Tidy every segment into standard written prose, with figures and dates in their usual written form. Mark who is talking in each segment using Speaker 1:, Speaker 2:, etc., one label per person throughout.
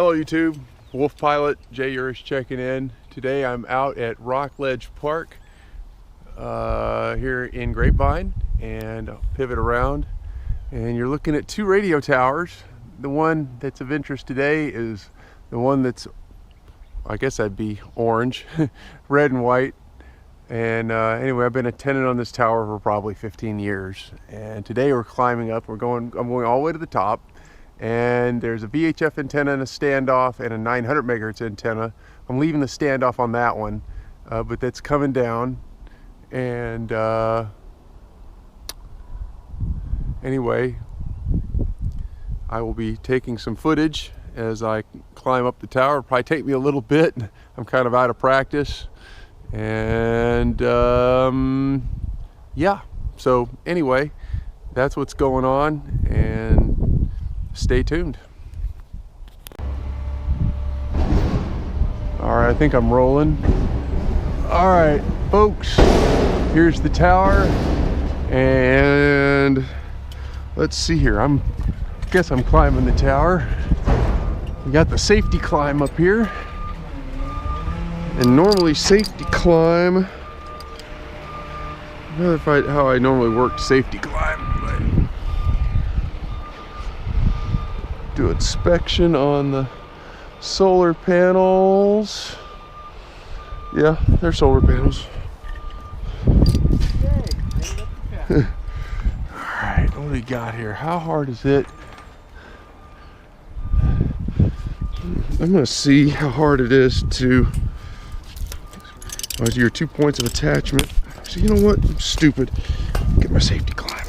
Speaker 1: Hello YouTube, Wolf Pilot Jay Urish checking in. Today I'm out at Rockledge Park here in Grapevine, and I'll pivot around and you're looking at two radio towers. The one that's of interest today is the one that's, I guess that'd be orange, red and white. And anyway, I've been a tenant on this tower for probably 15 years, and today we're climbing up. I'm going all the way to the top, and there's a VHF antenna and a standoff and a 900 megahertz antenna. I'm leaving the standoff on that one, but that's coming down. And anyway, I will be taking some footage as I climb up the tower. It'll probably take me a little bit. I'm kind of out of practice. And yeah, so anyway, that's what's going on, and stay tuned. All right, I think I'm rolling. All right, folks, here's the tower, and let's see here. I guess I'm climbing the tower. We got the safety climb up here. And normally safety climb, I don't know how I normally work safety climb, but do inspection on the solar panels. Yeah, they're solar panels. Alright, what do we got here? How hard is it? I'm gonna see how hard it is to your 2 points of attachment. So you know what? I'm stupid. Get my safety climb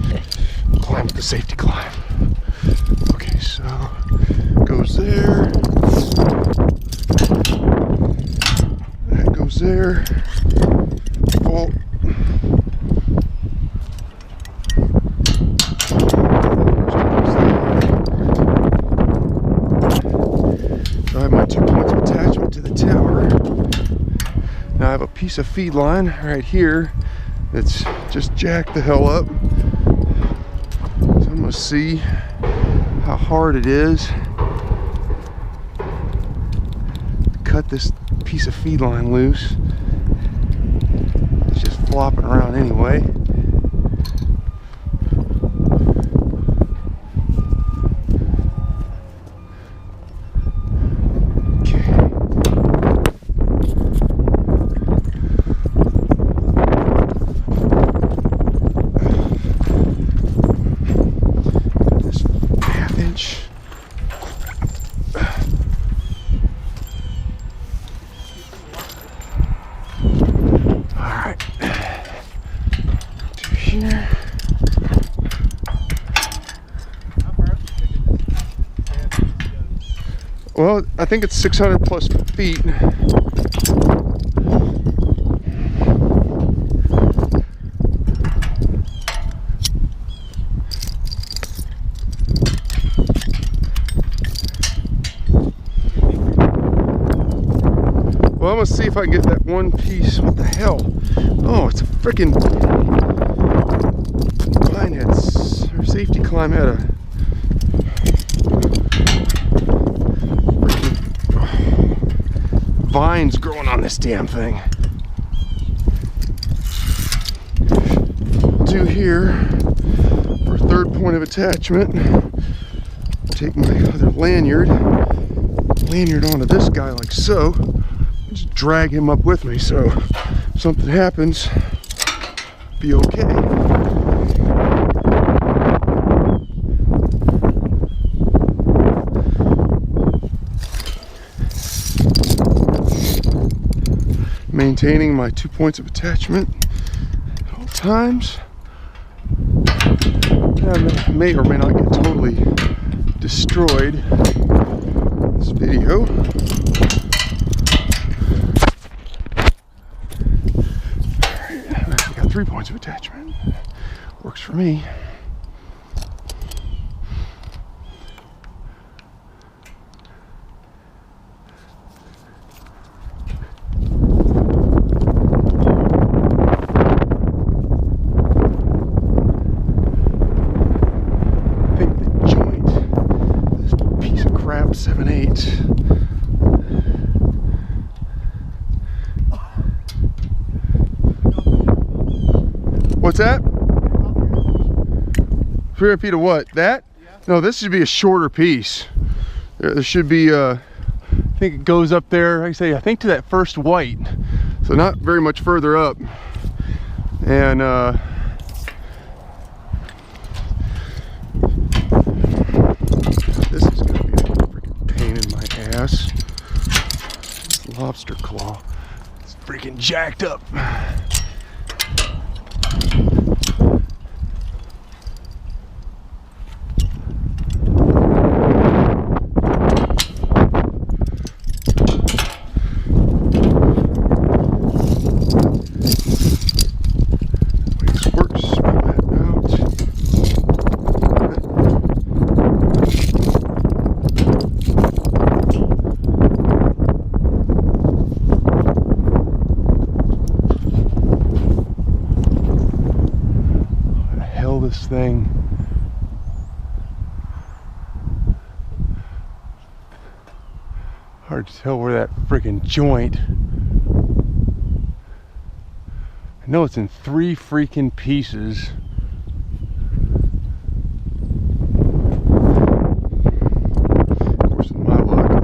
Speaker 1: here. Climb with the safety climb. Okay, so goes there. That goes there. Bolt. So I have my 2 points of attachment to the tower. Now I have a piece of feed line right here that's just jacked the hell up. So I'm gonna see how hard it is to cut this piece of feed line loose. It's just flopping around anyway. Well, I think it's 600 plus feet. Well, I'm gonna see if I can get that one piece. What the hell? Oh, it's a freaking line head. Or safety climb had a vines growing on this damn thing. Do here for a third point of attachment. Take my other lanyard onto this guy like so. Just drag him up with me so if something happens, be okay. Maintaining my 2 points of attachment at all times. I may or may not get totally destroyed in this video. Alright, I got 3 points of attachment. Works for me. crap crap, 7/8. What's that? 300 feet of what? That? Yeah. No, this should be a shorter piece. There should be, I think it goes up there, like I say, I think to that first white. So not very much further up. And this is gonna be a freaking pain in my ass. This lobster claw. It's freaking jacked up. This thing. Hard to tell where that freaking joint. I know it's in 3 freaking pieces. Of course, with my luck.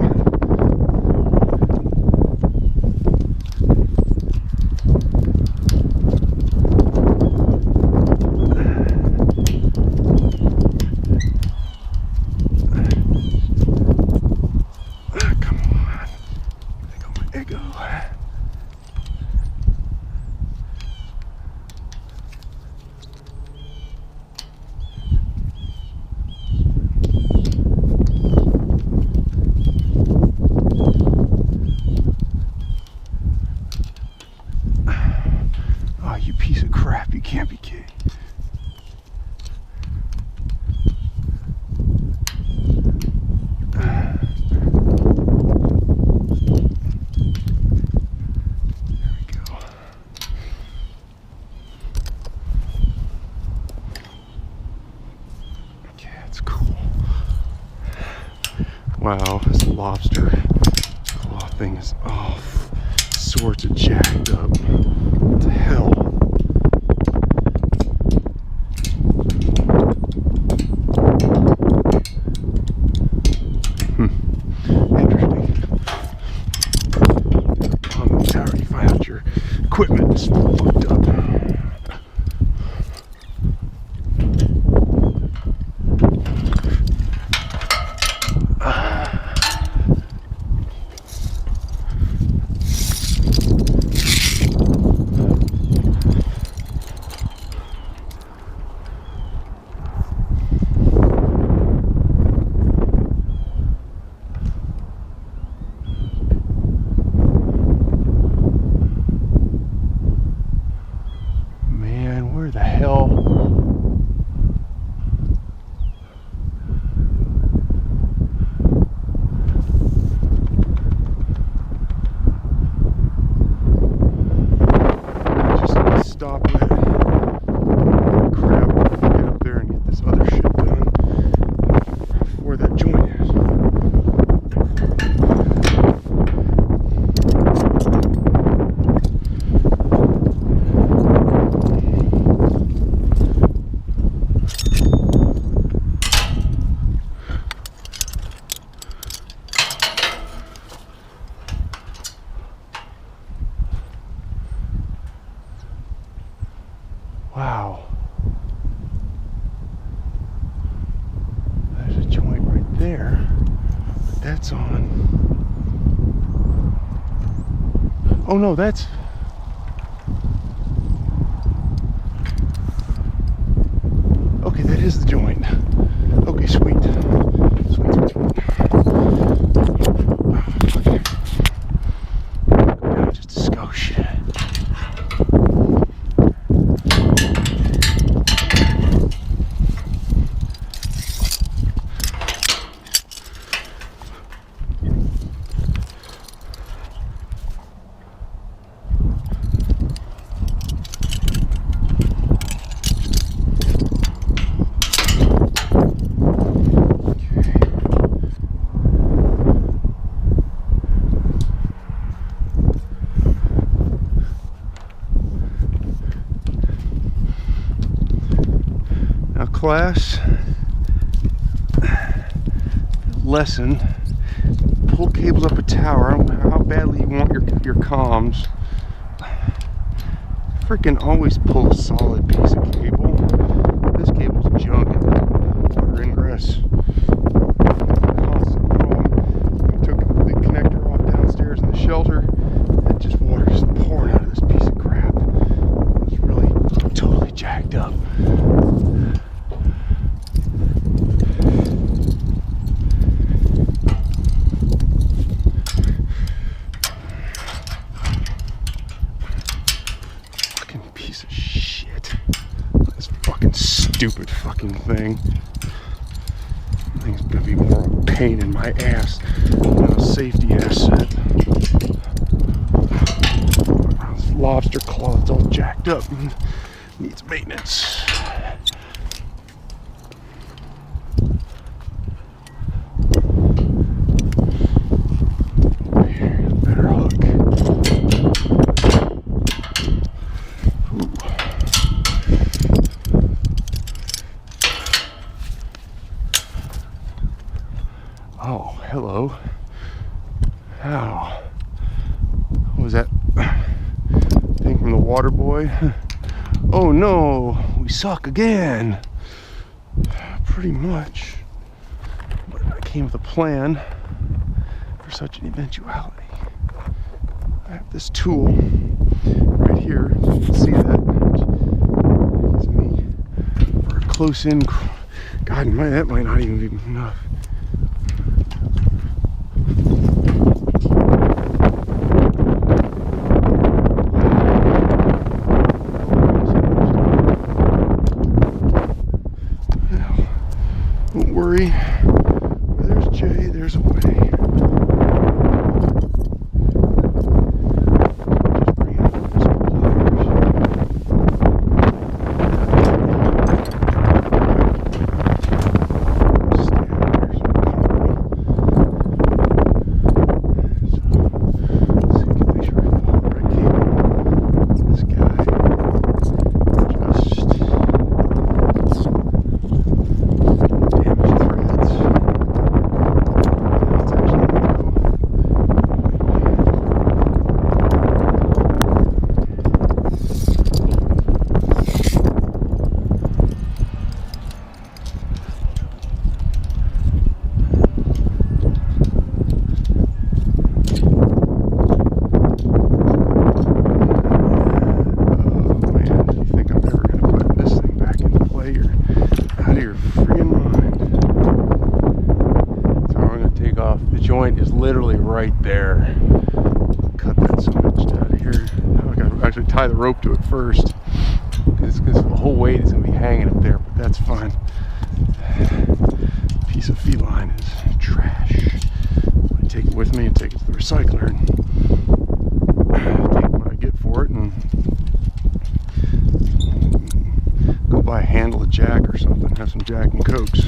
Speaker 1: Can't be kidding. There we go. Okay, that's cool. Wow, this lobster claw thing is all sorts of jacked up. What the hell? Equipment is fucked up. Where the hell? Just stop it. Crap, get up there and get this other shit done where that joint is. Wow. There's a joint right there. But that's on. Oh no, that's. Okay, that is the joint. Okay, sweet. Sweet, sweet, sweet. Okay. Just a skosh. class lesson. Pull cables up a tower. I don't know how badly you want your comms. Freaking always pull a solid piece of cable. This cable's junk in the water ingress. Constant problem. We took the connector off downstairs in the shelter, and just water just pouring out of this piece of crap. It's really totally jacked up. Piece of shit. This fucking stupid fucking thing. I think it's gonna be more of a pain in my ass than a safety asset. This lobster claw, it's all jacked up and needs maintenance. Better hook. Oh, hello. Ow. What was that thing from the water boy? Oh no, we suck again. Pretty much. But I came with a plan for such an eventuality. I have this tool right here. You can see that. It's me for a close in. God, that might not even be enough. Don't worry, where there's Jay, there's a way. Just bring out this joint is literally right there. Cut that so much out of here. I gotta actually tie the rope to it first, because the whole weight is gonna be hanging up there, but that's fine. Piece of feed line is trash. I take it with me and take it to the recycler and take what I get for it and go buy a handle of Jack or something. Have some Jack and Cokes.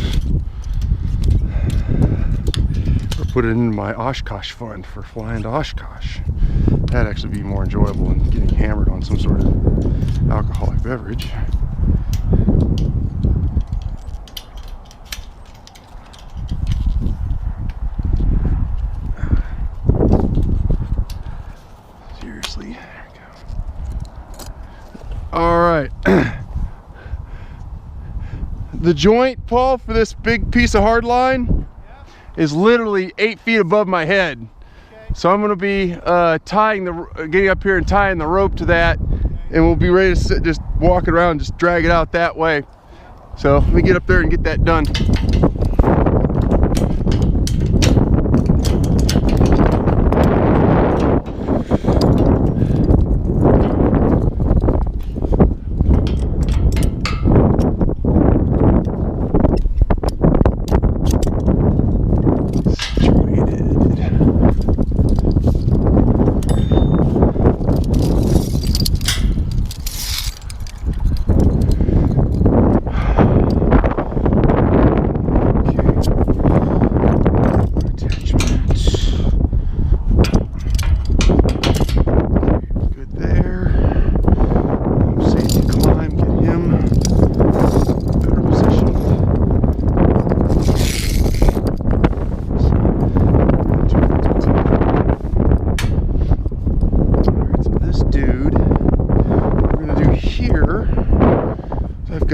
Speaker 1: Or put it in my Oshkosh fund for flying to Oshkosh. That'd actually be more enjoyable than getting hammered on some sort of alcoholic beverage. Seriously, there we go. All right. The joint, Paul, for this big piece of hard line is literally 8 feet above my head. Okay. So I'm gonna be getting up here and tying the rope to that, and we'll be ready to sit, just walk it around, just drag it out that way. So let me get up there and get that done.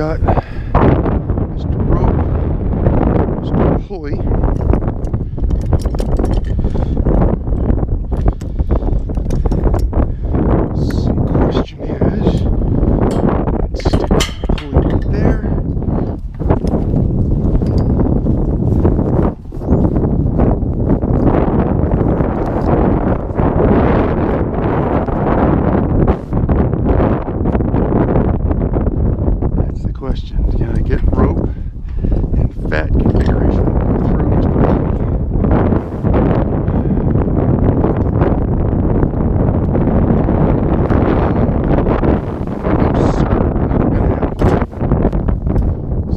Speaker 1: got Mr. Rope, Mr. Pulley. So the question is, let's stick the pulley right there. Question. Can I get rope and fat configuration through Mr.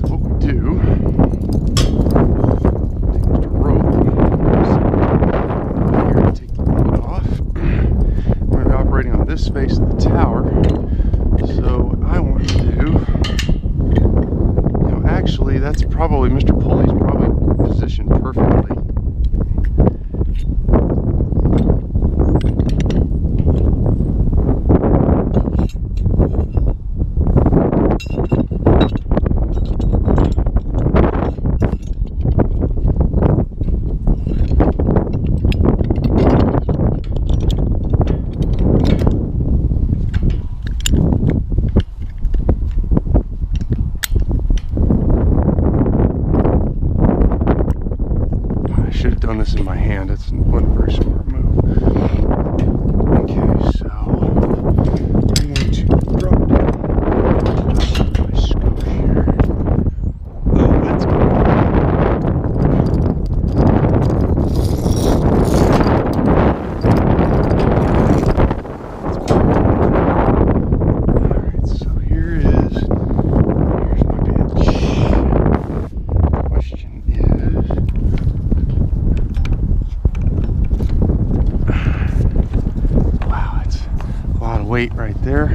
Speaker 1: So what we do, take Mr. Rope here to take the load off. We're going to be operating on this face of the tower. So what I want to do, actually, that's probably, Mr. Pulley's probably positioned perfectly. Should have done this in my hand. That's one very smart move. Okay, so I'm going to drop down my scoop here. Oh, that's good. Alright, so here's my bench. Question is, weight right there.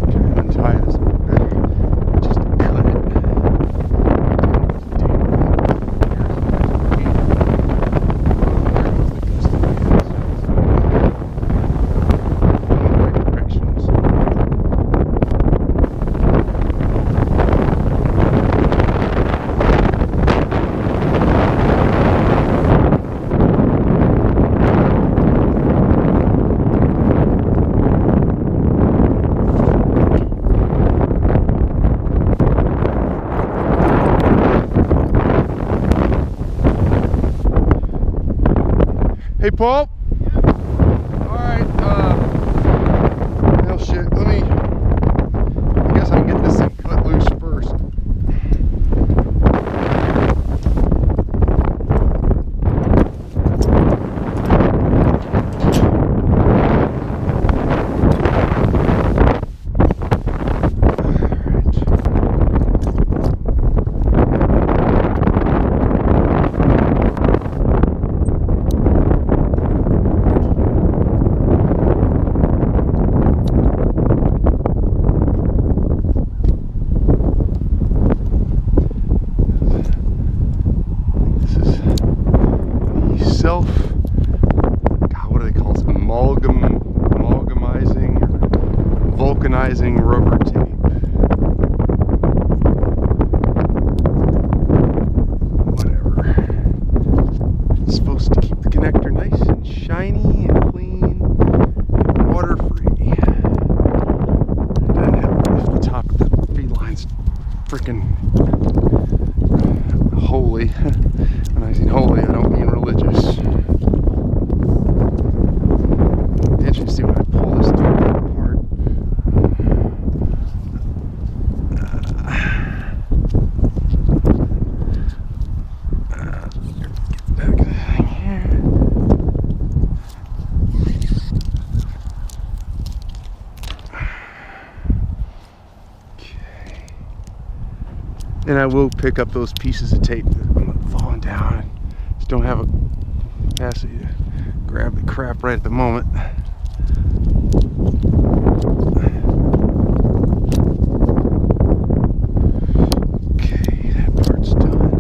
Speaker 1: Try to untie this a bit better, just to cut it. Hey, Paul. Alright, well, shit, I guess I can get this thing cut loose first. What do they call it? Amalgamizing, vulcanizing rubber tape. Whatever. It's supposed to keep the connector nice and shiny and clean and water free. And then have to lift the top of the feed line's freaking holy. When I say holy, I don't mean religious. See when I pull this thing apart. Get back of the thing here. Okay. Then I will pick up those pieces of tape that I'm falling down. I just don't have a capacity to grab the crap right at the moment. Okay, that part's done.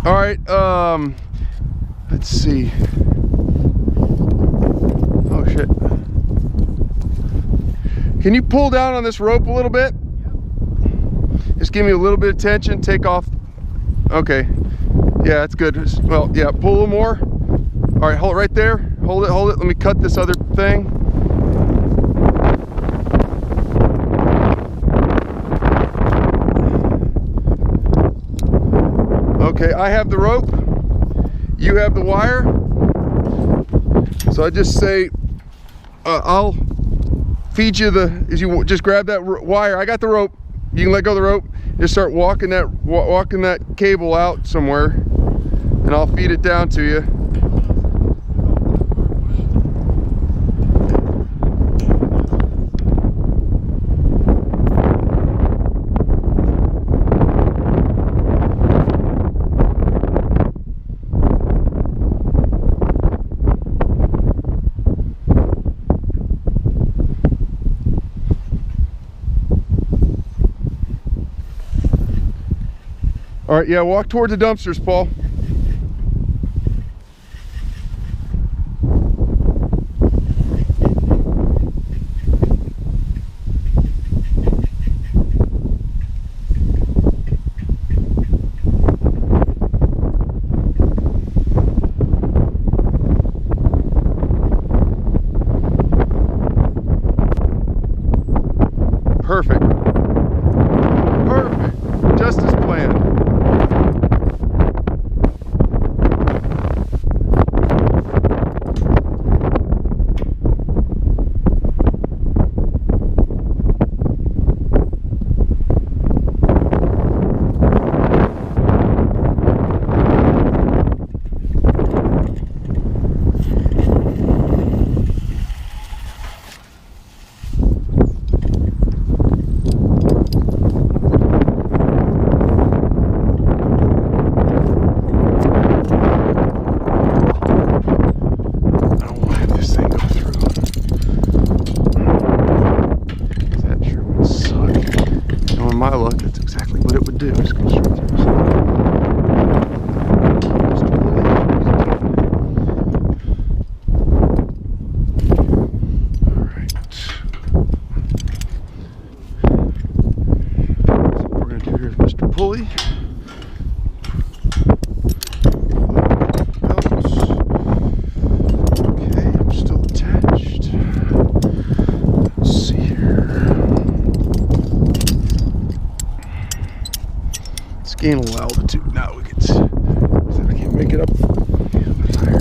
Speaker 1: All right, let's see. Oh shit. Can you pull down on this rope a little bit? Yep. Just give me a little bit of tension, take off. Okay, yeah, that's good. Well, yeah, pull a little more. All right, hold it right there. Hold it, let me cut this other thing. Okay, I have the rope, you have the wire. So I just say, I'll feed you as you just grab that wire. I got the rope. You can let go of the rope. Just start walking that cable out somewhere, and I'll feed it down to you. All right, yeah, walk toward the dumpsters, Paul. Perfect. Perfect. Just as planned. My luck, that's exactly what it would do. Just go straight through. All right. So what we're going to do here is Mr. Pulley. Okay, I'm still attached. Let's see here. Gain a little altitude now. We can see if we can make it up a little bit higher.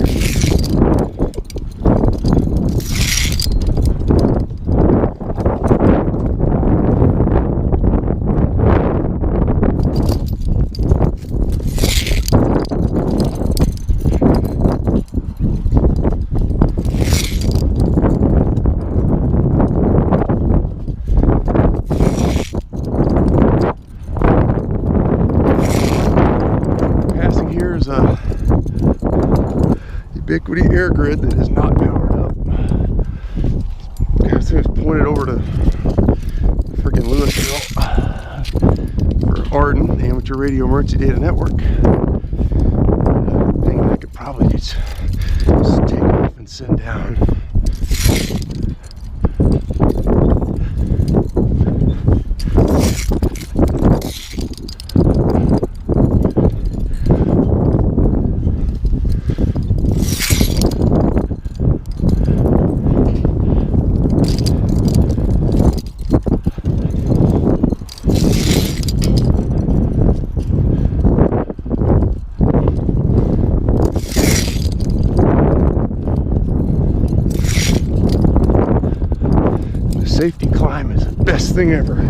Speaker 1: A Ubiquiti air grid that is not powered up. Okay, as soon as pointed over to freaking Louisville for Arden, the Amateur Radio Emergency Data Network. Thing I could probably just take off and send down. Safety climb is the best thing ever.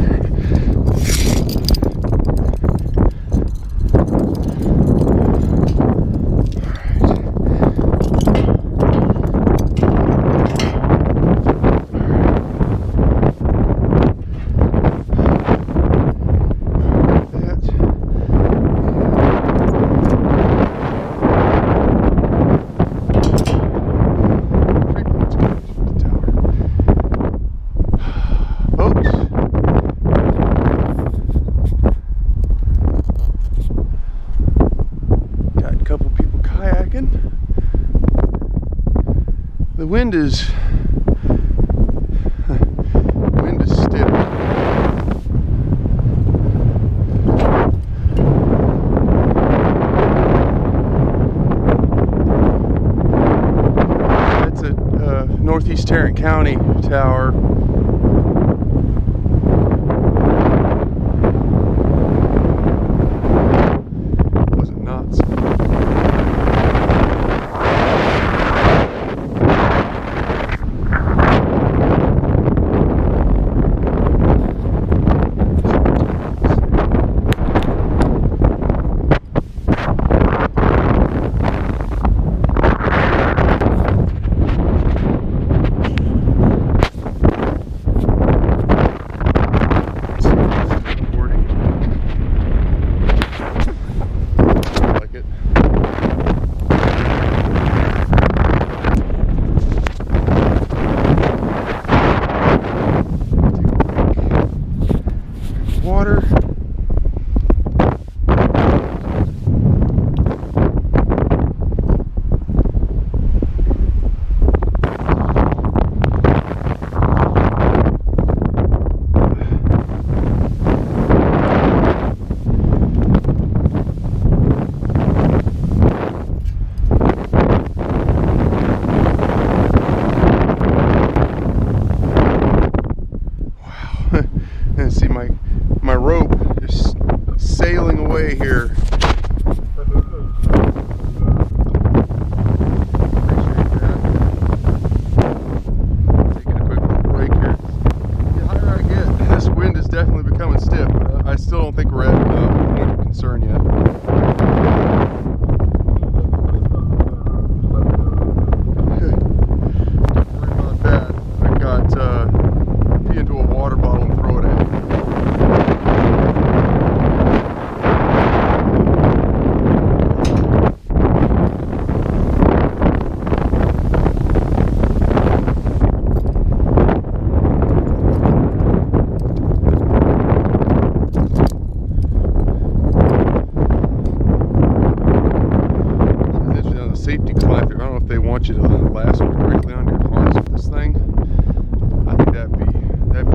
Speaker 1: wind is stiff. That's a Northeast Tarrant County tower. Water. Wow. And see my rope is sailing away here. Taking a quick little break here. The higher I get, this wind is definitely becoming stiff, but I still don't think we're at point of concern yet. Don't worry about that. I got pee into a water bottle and throw it at you. Safety clamp here. I don't know if they want you to lasso directly on your harness with this thing. I think that'd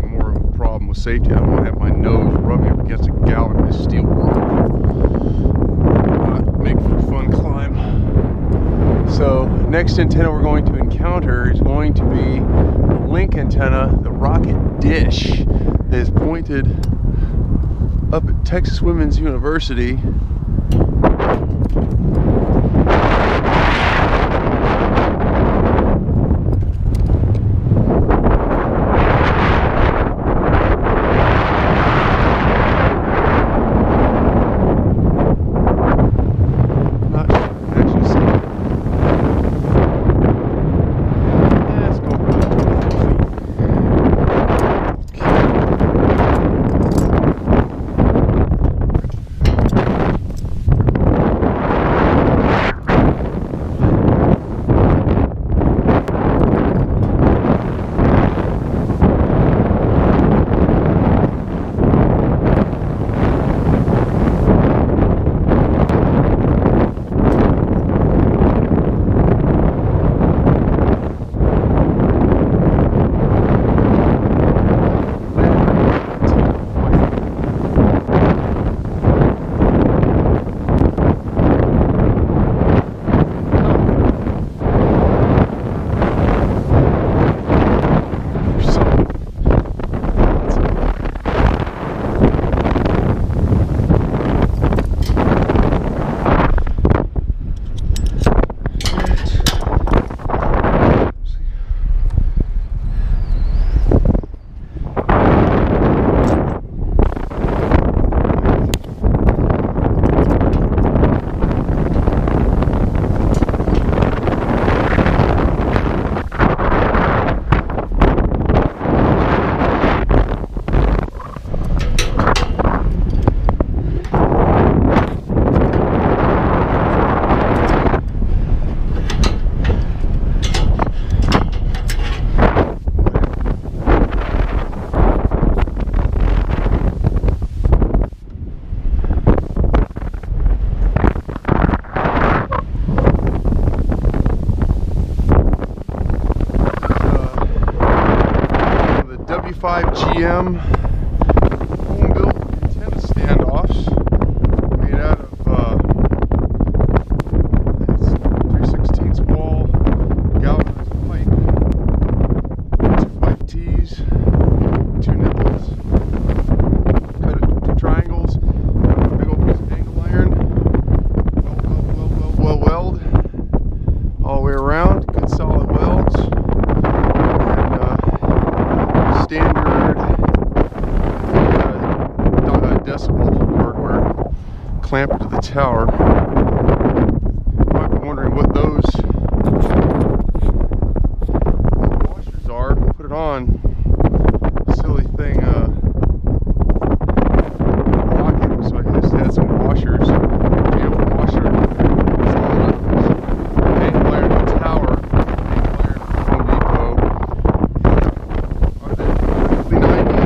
Speaker 1: be more of a problem with safety. I don't want to have my nose rubbing up against a galvanized steel rope. Not make for a fun climb. So next antenna we're going to encounter is going to be the link antenna, the rocket dish, that is pointed up at Texas Women's University. GM home-built antenna standoffs made out of 3/16 wall galvanized pipe, 2 pipe T's, 2 nipples, cut it into 2 triangles, big old piece of angle iron, weld all the way around, good solid welds, and standard decibel hardware clamped to the tower. You might be wondering what those washers are. Put it on. Silly thing, rocking, so I just had some washers. Ample washer. That's all it was. Angle iron to the tower. Angle iron from Home Depot. Are they perfectly 90?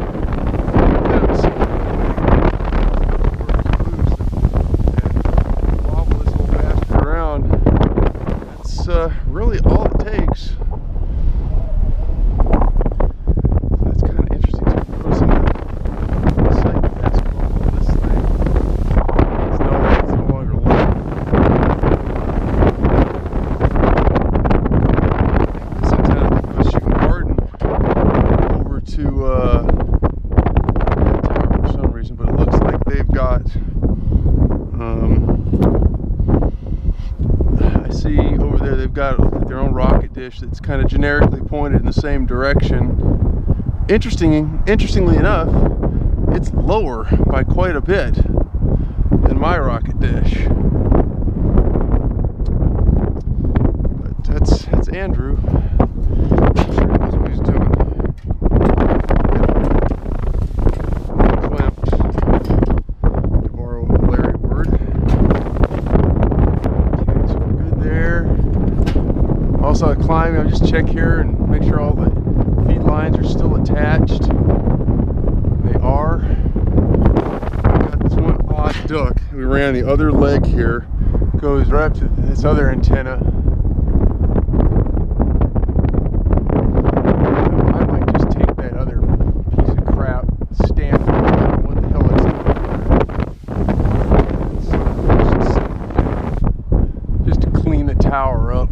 Speaker 1: Really all it takes. That's kind of interesting. So throw some of the site basketball on this thing. It's no longer live. This antenna, I was shooting garden over to that tower for some reason, but it looks like they've got I see over there they've got their own rocket dish that's kind of generically pointed in the same direction. Interestingly enough, it's lower by quite a bit than my rocket dish. But that's Andrew. I'm sure he knows what he's doing. Clamped, to borrow a Larry word. Also climbing, I'll just check here and make sure all the feed lines are still attached. They are. Got this one odd duck. We ran the other leg here. Goes right up to this other antenna. I might just take that other piece of crap, stand for it. What the hell is it? Just to clean the tower up.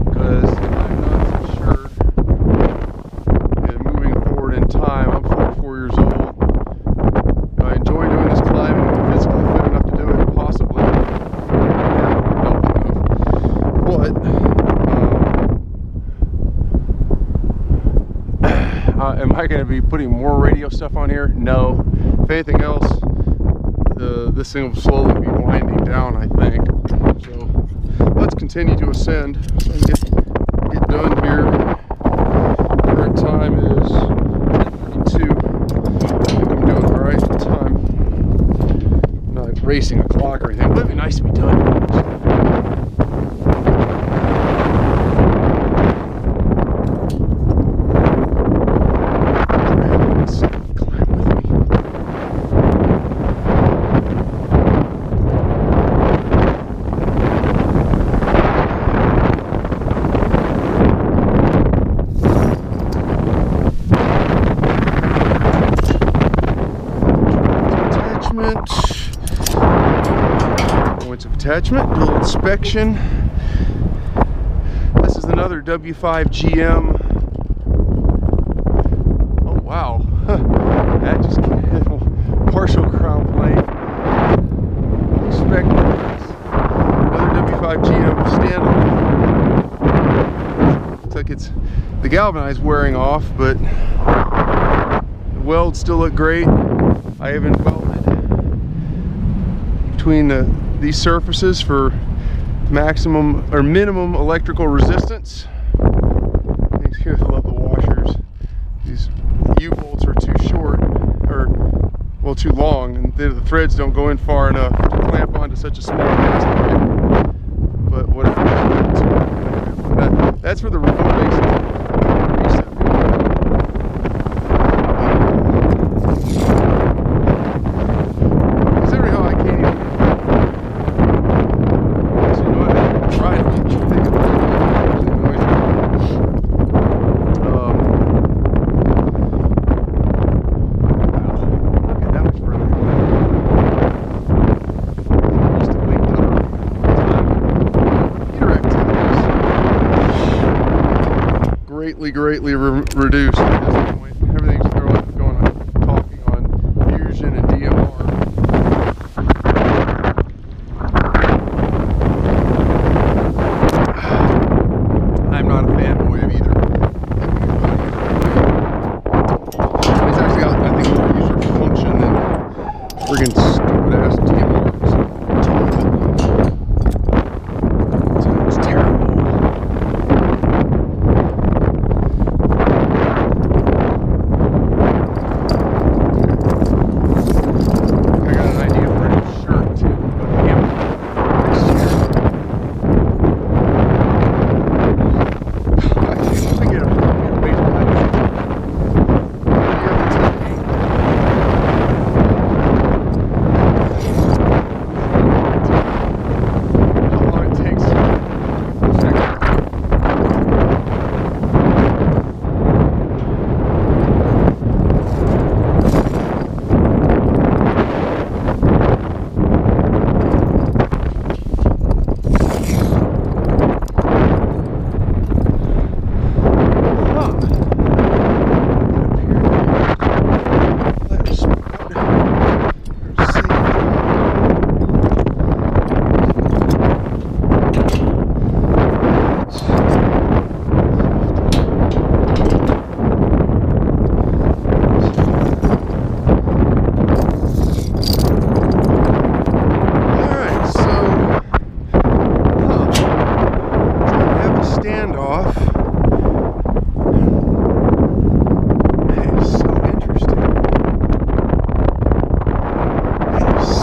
Speaker 1: Because I'm not so sure that moving forward in time, I'm 44 years old. I enjoy doing this climbing. I'm physically fit enough to do it, possibly. But am I going to be putting more radio stuff on here? No. If anything else, this thing will slowly be winding down, I think. So let's continue to ascend. So I can get done here. Current time is 10:32. I think I'm doing all right at time. I'm not racing a clock or anything, but it'd be nice to be done. Points of attachment, do a little inspection. This is another W5 GM. Oh wow, that just partial crown plate. Expect another W5 GM standalone. Looks like it's the galvanized wearing off, but the welds still look great. I haven't welded between these surfaces for maximum or minimum electrical resistance. Thanks, I love the washers. These U-bolts are too short, or well, too long, and the threads don't go in far enough to clamp onto such a small basket. But whatever. That's for the remote basic. produced at this point. Everything's going on, talking on Fusion and DMR. I'm not a fanboy of either. It's actually got, I think, more user function than friggin' stupid ass DMRs. Sounds terrible. I got an idea for a new shirt too. Let me get a baseball hat.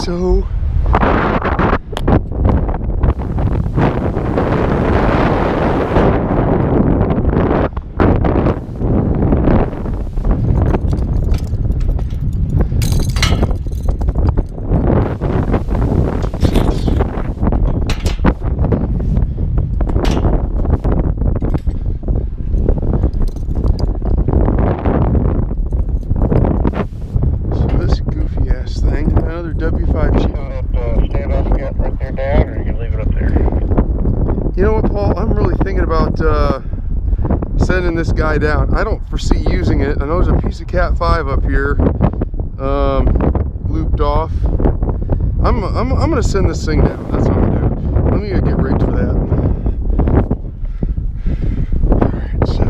Speaker 1: So this goofy ass thing, another W5G.
Speaker 2: Stand off again right there down, or you can leave it up there?
Speaker 1: You know what, Paul? I'm really thinking about sending this guy down. I don't foresee using it. I know there's a piece of Cat 5 up here, looped off. I'm gonna send this thing down. That's what I'm gonna do. Let me get rigged for that. All right, so.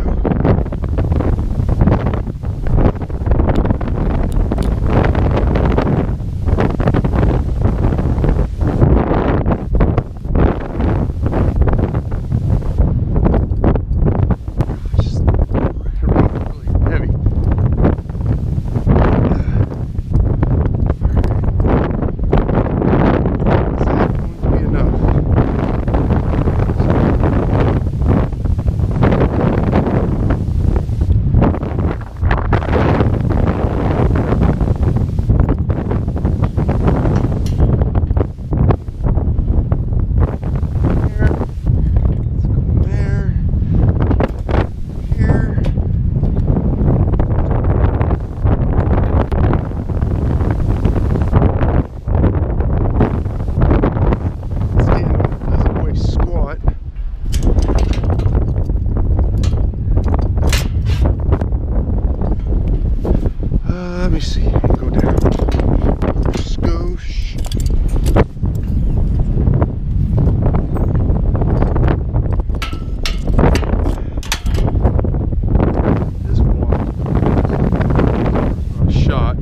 Speaker 1: Let me see. Go down. Skosh. This one. Shot.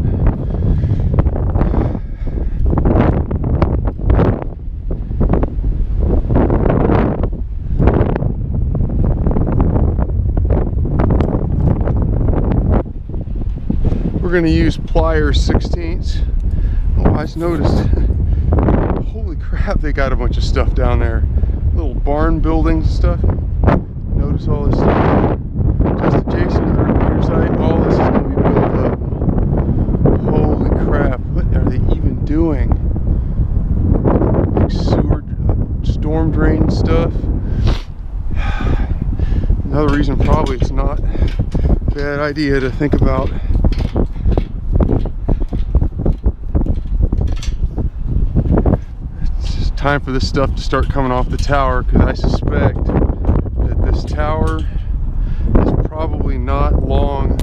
Speaker 1: We're going to use pliers 16ths. Oh, I just noticed. Holy crap, they got a bunch of stuff down there. Little barn buildings and stuff. Notice all this stuff. Just adjacent to the repeater site, all this is going to be built up. Holy crap, what are they even doing? Big sewer, storm drain stuff. Another reason probably it's not a bad idea to think about time for this stuff to start coming off the tower, because I suspect that this tower is probably not long.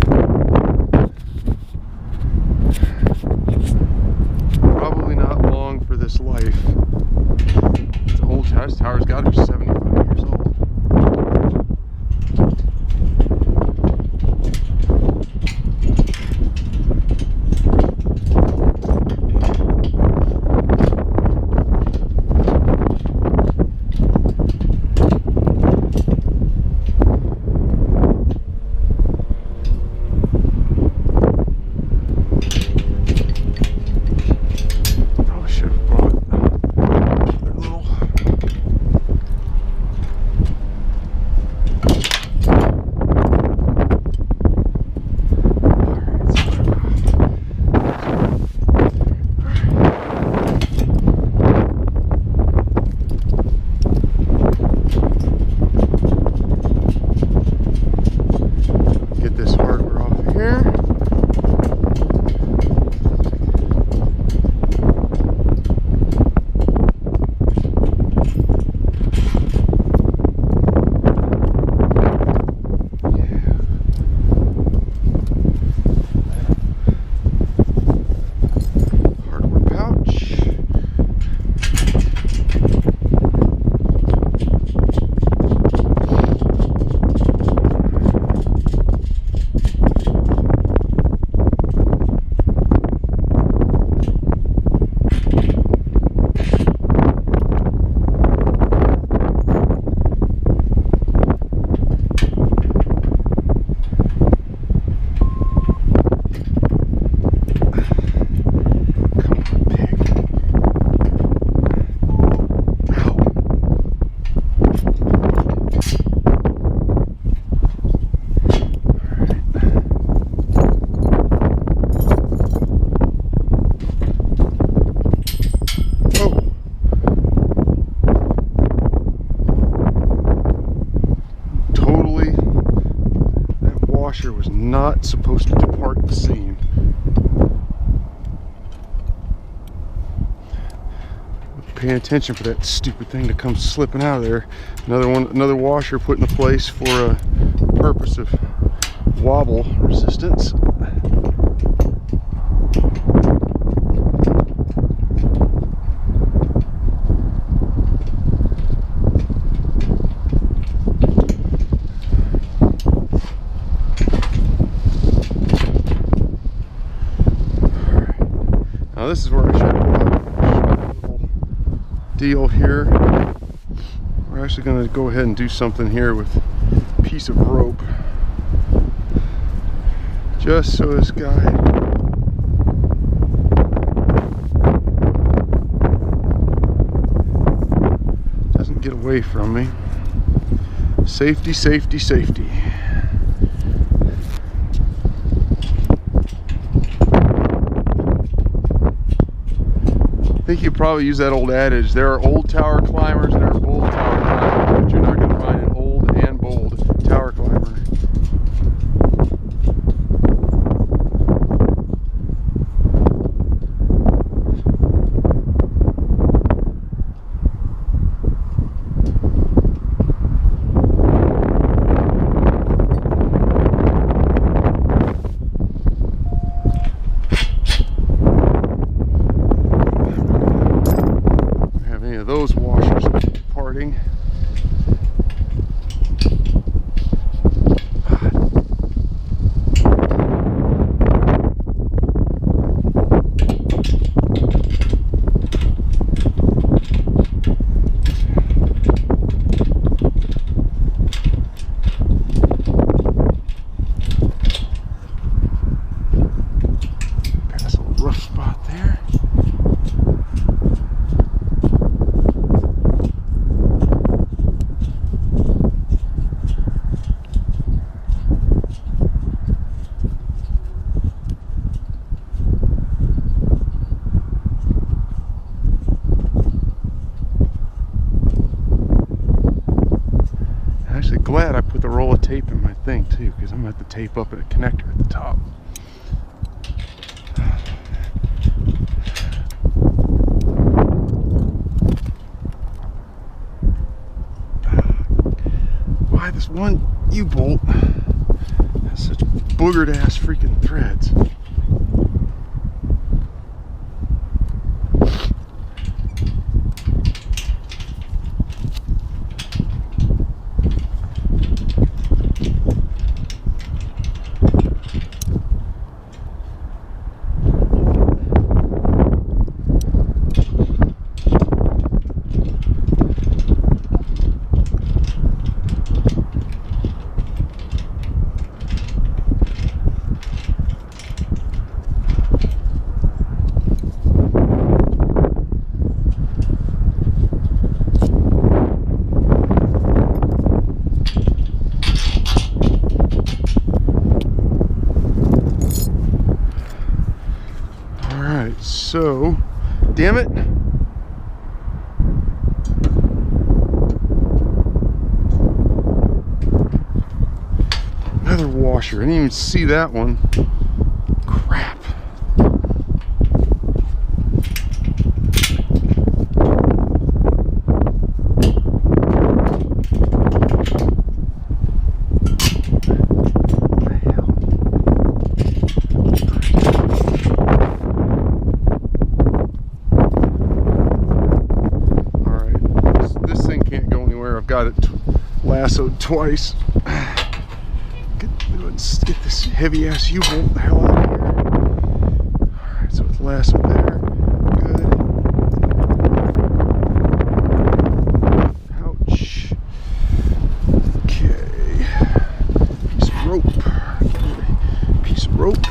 Speaker 1: Probably not long for this life. It's an old tower. This tower's got to be 75 years old. Was not supposed to depart the scene. Paying attention for that stupid thing to come slipping out of there. Another washer put into place for a purpose of wobble resistance. Now this is where I should have a little deal here. We're actually going to go ahead and do something here with a piece of rope, just so this guy doesn't get away from me. Safety, safety, safety. I think you probably use that old adage, there are old tower climbers and there are bold tower climbers, but you're not going to find an old and bold tower climber. Those washers departing. Pass a little rough spot there. Actually glad I put the roll of tape in my thing too, because I'm going to have to tape up a connector at the top. Why this one U-bolt has boogered ass freaking threads. So, damn it. Another washer. I didn't even see that one. Crap. Got it lassoed twice. Let's get this heavy ass U-bolt the hell out of here. Alright, so it's lassoed there. Good. Ouch. Okay. Piece of rope. Piece of rope.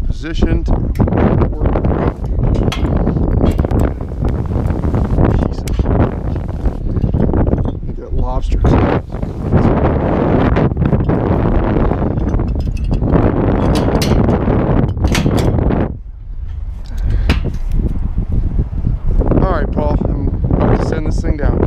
Speaker 1: Positioned. That lobster. All right, Paul. I'm about to send this thing down.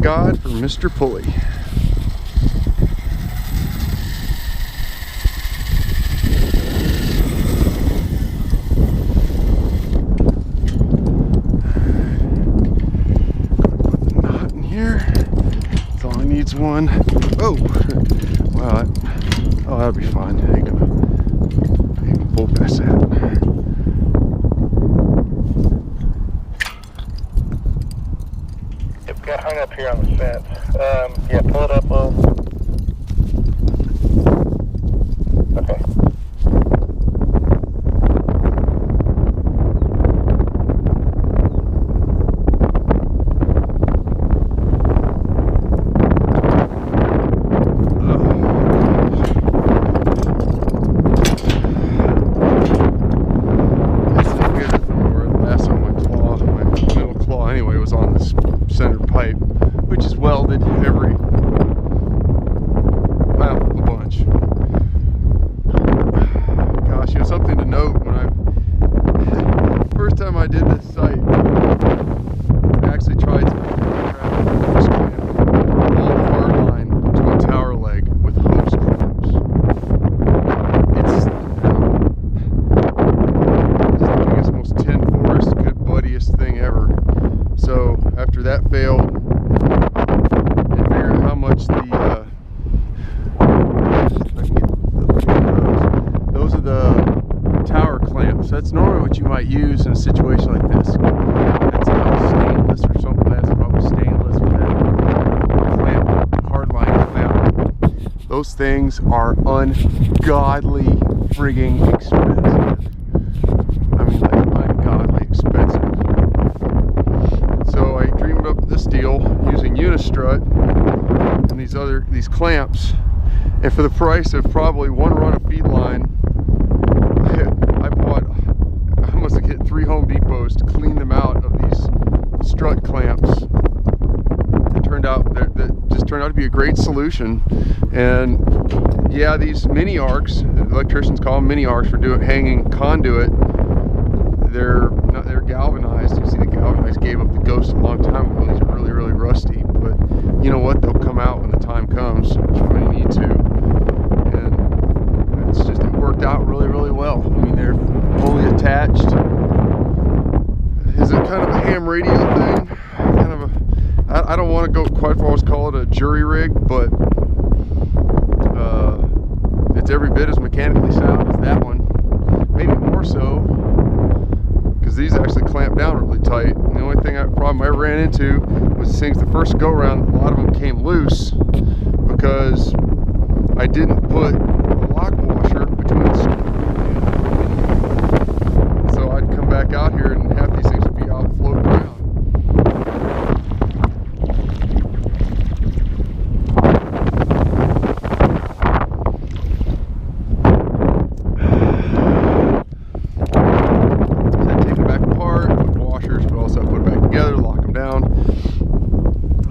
Speaker 1: God for Mr. Pulley. Put the knot in here. That's all it needs, one. Oh, wow. Oh, that'll be fine. I ain't gonna pull past that.
Speaker 2: Got hung up here on the fence. Yeah, pull it up a little. Okay.
Speaker 1: That's not good. Where the last time my middle claw anyway was on this center pipe, which is welded well, a bunch. Gosh, you know, something to note when first time I did this site, I actually tried to all hard line to a tower leg with hose clamps. It's the biggest, most 10 forest, good buddiest thing ever. So after that failed, I figured how much those are the tower clamps. That's normally what you might use in a situation like this. That's probably stainless or something. That's probably stainless with that clamp, hardline clamp. Those things are ungodly frigging expensive. I mean, like ungodly expensive. So I dreamed up this deal using Unistrut and these clamps, and for the price of probably one run of feed line, I must have hit 3 Home Depots to clean them out of these strut clamps. It turned out that just turned out to be a great solution. And yeah, these mini arcs, electricians call them mini arcs for hanging conduit. They're galvanized. You see, the galvanized gave up the ghost a long time ago. These are really, really rusty, but you know what? They'll come out when the time comes when you need to. And it worked out really, really well. I mean, they're fully attached. Is it kind of a ham radio thing? Kind of I don't want to go quite far as call it a jury rig, but it's every bit as mechanically sound as that one. Maybe more so, because these actually clamp down really tight. And the only problem I ran into was things the first go around, a lot of them came loose because I didn't put a lock washer between the screws. So I'd come back out here and half these things would be out floating around.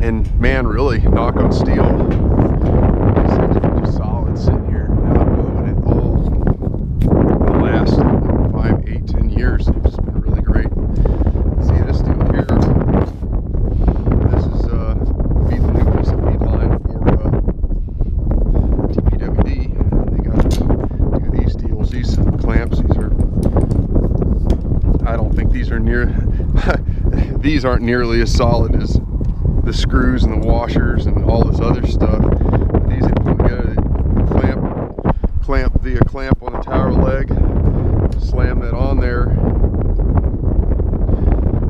Speaker 1: And man, really knock on steel, these things are just solid sitting here, not moving at all. The last 5, 8, 10 years, it's just been really great. See this steel here? This is the new piece of feed line for TPWD. They got to do these deals, these clamps. These are, I don't think these are these aren't nearly as solid as the screws and the washers and all this other stuff. These they put together, clamp the clamp on the tower leg, slam that on there.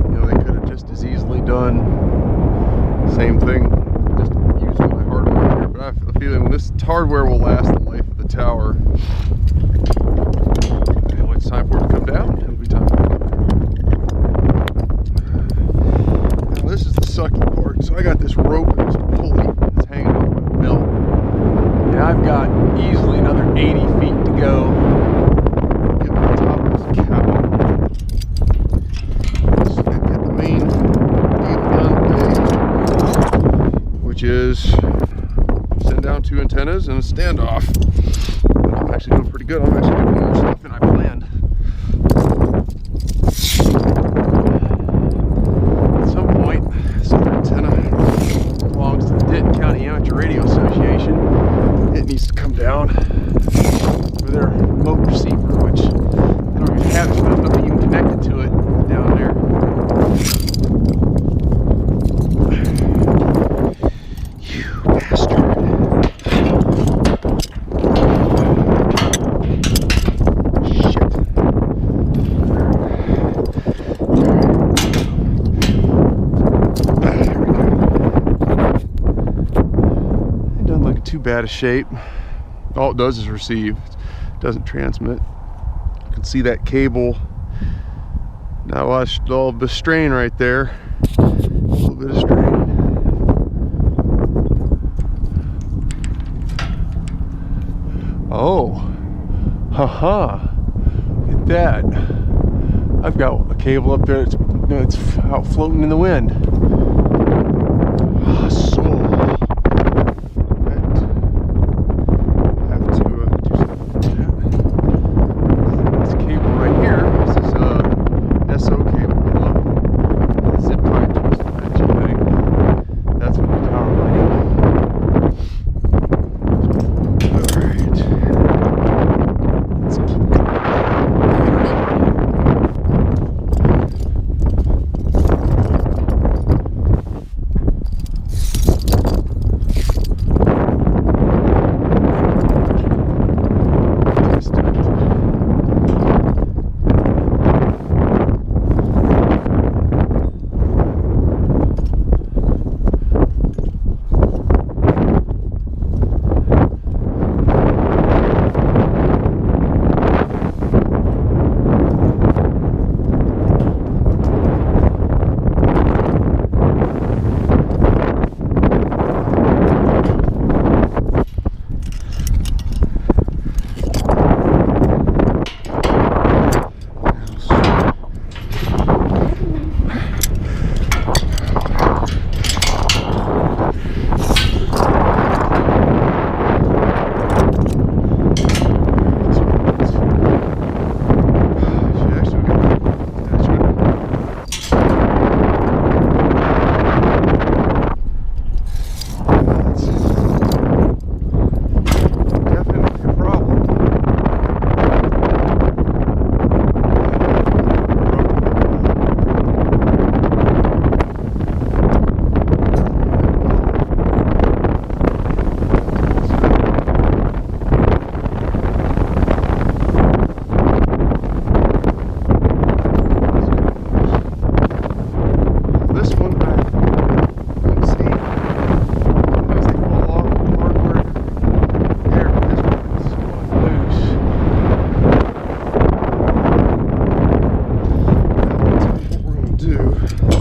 Speaker 1: You know, they could have just as easily done the same thing, just using my hardware here. But I have a feeling when this hardware will last the life of the tower, and when it's time for it to come down, it'll be time for it to come down. Now this is the sucky part. So I got this rope and this pulley that's hanging off my belt, and I've got easily another 80 feet to go get to the top of this cow. Let's get the main deal done today, which is send down 2 antennas and a standoff. But I'm actually doing pretty good. I'm actually doing more stuff than I planned. At some point, this other antenna will bad a shape. All it does is receive, it doesn't transmit. You can see that cable. Now watch a little bit of strain right there. A little bit of strain. Oh, haha, look at that. I've got a cable up there that's out floating in the wind. Ah, so have to do something with that. This cable right here, this is SO cable, zip tie twisted matching thing. That's what the tower lighting. Alright. Let's keep going. Do